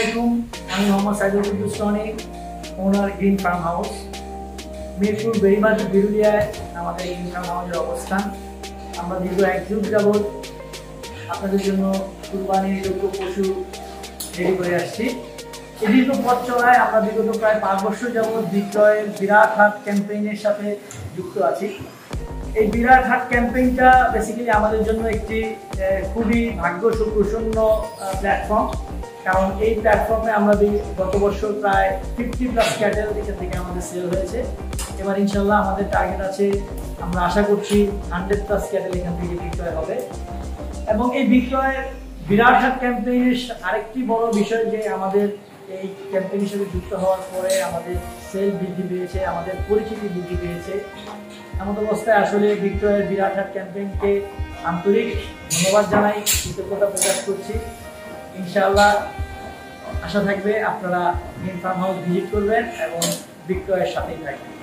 আলাইকুম, আমি মোহাম্মদ সাইদুল কুদ্দুস টনি, ওনার green farm house. Mirpur বেড়িবাঁধ বিরুলিয়ায় আমাদের গ্রিন ফার্ম হাউসের অবস্থান। আমরা দীর্ঘ 1 যুগ যাবৎ আপনাদের জন্য কুরবানির যোগ্য পশু রেডি করে আসছি। এই দীর্ঘ পথ চলায় আমরা বিগত প্রায় 5 বছর যাবৎ বিক্রয়ের বিরাট হাট ক্যাম্পেইনের সাথে যুক্ত আছি। এই বিরাট হাট ক্যাম্পেইনটা বেসিক্যালি আমাদের জন্য একটি খুবই ভাগ্যপ্রসন্ন প্ল্যাটফর্ম, কারণ এই প্ল্যাটফর্মে আমরা গত বছর প্রায় 50+ ক্যাটেল এখান থেকে আমাদের সেল হয়েছে। এবার ইনশাল্লাহ আমাদের টার্গেট আছে, আমরা আশা করছি 100+ ক্যাটেল এখান থেকে বিক্রয় হবে। এবং এই বিক্রয়ের বিরাট হাট ক্যাম্পেইনের আরেকটি বড় বিষয় যে আমাদের এই ক্যাম্পেইনের সাথে যুক্ত হওয়ার পরে আমাদের সেল বৃদ্ধি পেয়েছে, আমাদের পরিচিতি বৃদ্ধি পেয়েছে। এমন অবস্থায় আসলে বিক্রয়ের বিরাট হাট ক্যাম্পেইনকে আন্তরিক ধন্যবাদ জানাই, কৃতজ্ঞতা প্রকাশ করছি। ইনশাআল্লাহ আশা থাকবে আপনারা গ্রিন ফার্ম হাউস ভিজিট করবেন এবং বিক্রয়ের সাথেই থাকবেন।